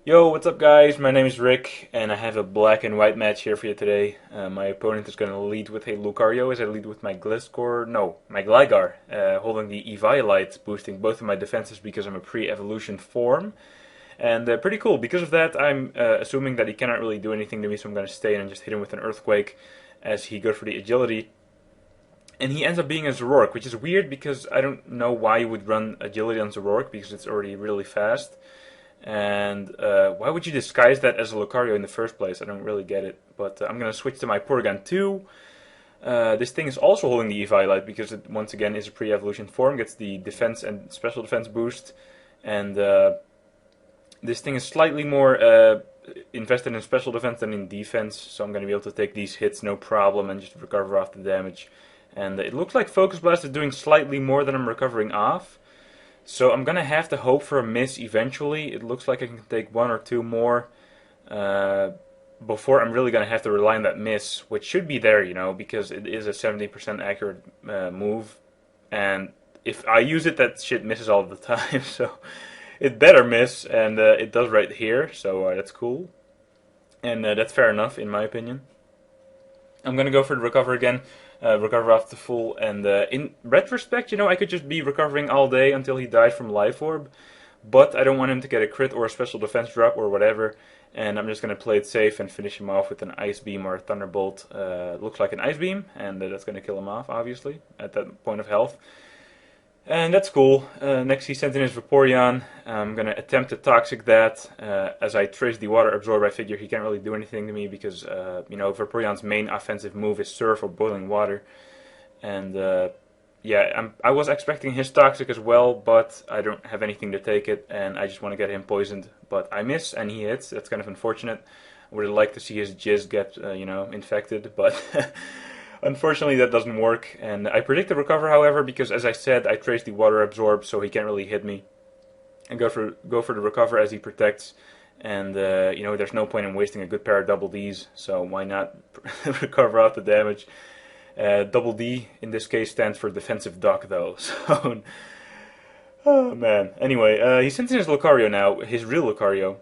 Yo, what's up guys? My name is Rick, and I have a black and white match here for you today. My opponent is going to lead with a Lucario as I lead with my Gliscor, no, my Gligar, holding the Eviolite, boosting both of my defenses because I'm a pre-evolution form. And pretty cool. Because of that, I'm assuming that he cannot really do anything to me, so I'm going to stay in and just hit him with an Earthquake as he goes for the Agility. And he ends up being a Zoroark, which is weird because I don't know why you would run Agility on Zoroark because it's already really fast. And why would you disguise that as a Lucario in the first place? I don't really get it. But I'm going to switch to my Porygon 2. This thing is also holding the Eviolite because it once again is a pre-evolution form, gets the defense and special defense boost. And this thing is slightly more invested in special defense than in defense, so I'm going to be able to take these hits no problem and just recover off the damage. And it looks like Focus Blast is doing slightly more than I'm recovering off. So I'm gonna have to hope for a miss eventually. It looks like I can take one or two more uh, before I'm really gonna have to rely on that miss, which should be there, because it is a 70% accurate move. And if I use it, that shit misses all the time. So it better miss, and it does right here. So that's cool, and that's fair enough in my opinion. I'm gonna go for the recover again, recover off the full, and in retrospect, I could just be recovering all day until he died from Life Orb, but I don't want him to get a crit or a special defense drop or whatever, and I'm just gonna play it safe and finish him off with an Ice Beam or a Thunderbolt. Looks like an Ice Beam, and that's gonna kill him off, obviously, at that point of health. And that's cool. Next he sent in his Vaporeon. I'm going to attempt to Toxic that. As I trace the Water Absorb, I figure he can't really do anything to me because, Vaporeon's main offensive move is Surf or Boiling Water. And, yeah, I was expecting his Toxic as well, but I don't have anything to take it, and I just want to get him poisoned. But I miss, and he hits. That's kind of unfortunate. I would like to see his Jizz get, infected, but... Unfortunately, that doesn't work, and I predict the recover, however, because as I said, I traced the Water Absorb, so he can't really hit me. And go for the recover as he protects, and there's no point in wasting a good pair of double Ds, so why not recover out the damage? Double D in this case stands for defensive duck, though. So, oh man. Anyway, he sends in his Lucario now, his real Lucario,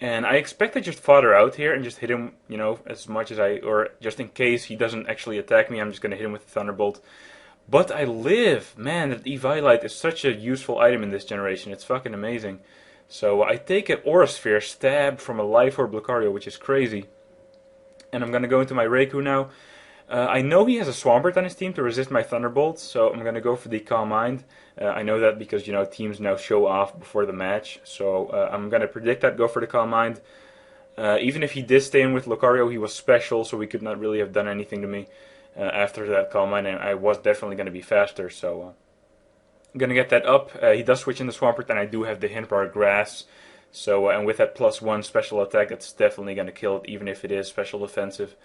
and I expect to just fodder out here and just hit him, as much as or just in case he doesn't actually attack me, I'm just going to hit him with the Thunderbolt. But I live! Man, that Eviolite is such a useful item in this generation. It's fucking amazing. So I take an Aura Sphere stab from a Life Orb Lucario, which is crazy. And I'm going to go into my Raikou now. I know he has a Swampert on his team to resist my Thunderbolts, so I'm going to go for the Calm Mind. I know that because, teams now show off before the match, so I'm going to predict that, go for the Calm Mind. Even if he did stay in with Lucario, he was special, so he could not really have done anything to me after that Calm Mind, and I was definitely going to be faster, so I'm going to get that up. He does switch into Swampert, and I do have the Hint Bar Grass, so and with that +1 special attack, that's definitely going to kill it, even if it is special defensive.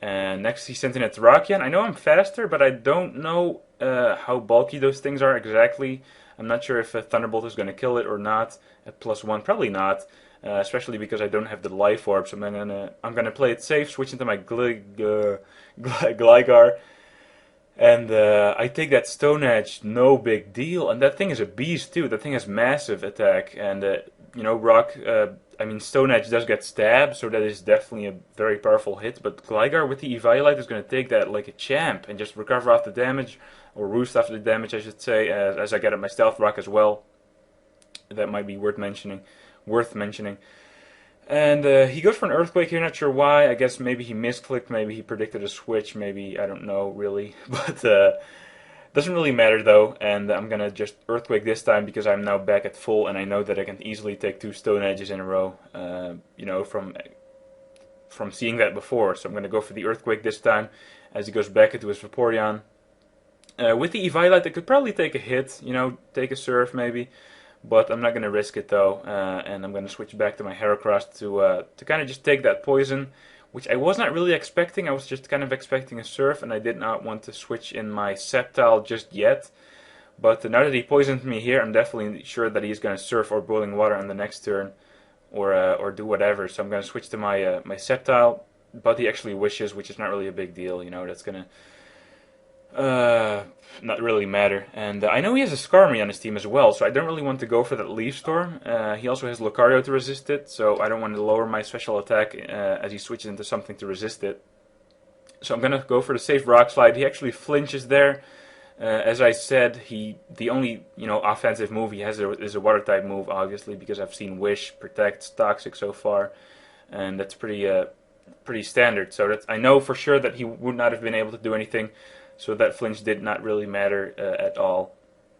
And next he sent in a Terrakion. I know I'm faster, but I don't know how bulky those things are exactly. I'm not sure if a Thunderbolt is going to kill it or not. At +1, probably not. Especially because I don't have the Life Orb, so I'm gonna play it safe, switch into my Gligar, and I take that Stone Edge, no big deal. And that thing is a beast too. That thing has massive attack, and Rock. Stone Edge does get stabbed, so that is definitely a very powerful hit. But Gligar with the Eviolite is going to take that like a champ and just recover off the damage, or roost after the damage, I should say. As I get at my Stealth Rock as well. That might be worth mentioning. And he goes for an Earthquake here, not sure why. I guess maybe he misclicked, maybe he predicted a switch, maybe, I don't know really. But doesn't really matter though, and I'm gonna just Earthquake this time because I'm now back at full, and I know that I can easily take 2 Stone Edges in a row, from seeing that before. So I'm gonna go for the Earthquake this time as he goes back into his Vaporeon. With the Eviolite, I could probably take a hit, take a Surf maybe. But I'm not going to risk it though, and I'm going to switch back to my Heracross to kind of just take that poison, which I was not really expecting. I was just kind of expecting a Surf, and I did not want to switch in my Sceptile just yet. But now that he poisoned me here, I'm definitely sure that he's going to Surf or Boiling Water on the next turn, or do whatever. So I'm going to switch to my Sceptile, but he actually wishes, which is not really a big deal. That's going to Uh, Not really matter. And I know he has a Skarmory on his team as well, so I don't really want to go for that Leaf Storm. He also has Lucario to resist it, so I don't want to lower my special attack as he switches into something to resist it. So I'm gonna go for the safe Rock Slide. He actually flinches there. As I said, the only offensive move he has is a Water type move, obviously, because I've seen Wish, Protect, Toxic so far, and that's pretty standard. So I know for sure that he would not have been able to do anything. So that flinch did not really matter at all.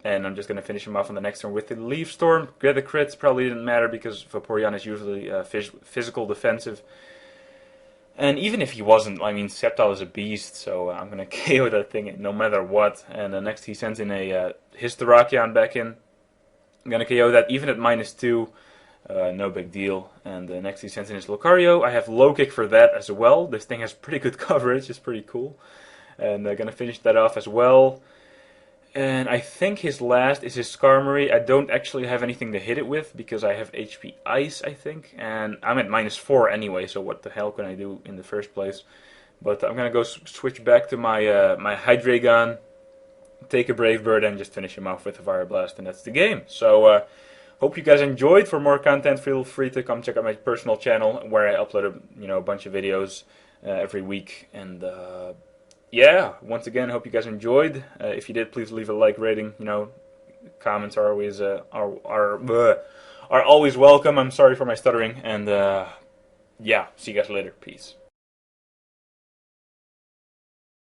And I'm just going to finish him off on the next turn with the Leaf Storm. Get the crits, probably didn't matter because Vaporeon is usually physical defensive. And even if he wasn't, I mean, Sceptile is a beast, so I'm going to KO that thing no matter what. And next he sends in a Histarachion back in. I'm going to KO that even at -2. No big deal. And next he sends in his Lucario. I have low kick for that as well. This thing has pretty good coverage, it's pretty cool. And I'm going to finish that off as well. And I think his last is his Skarmory. I don't actually have anything to hit it with because I have HP Ice, I think. And I'm at -4 anyway, so what the hell can I do in the first place? But I'm going to go switch back to my Hydreigon, take a Brave Bird, and just finish him off with a Fire Blast, and that's the game. So, hope you guys enjoyed. For more content, feel free to come check out my personal channel where I upload a bunch of videos every week. And yeah, once again, hope you guys enjoyed. If you did, please leave a like, rating. Comments are always are always welcome. I'm sorry for my stuttering, and yeah, see you guys later. Peace.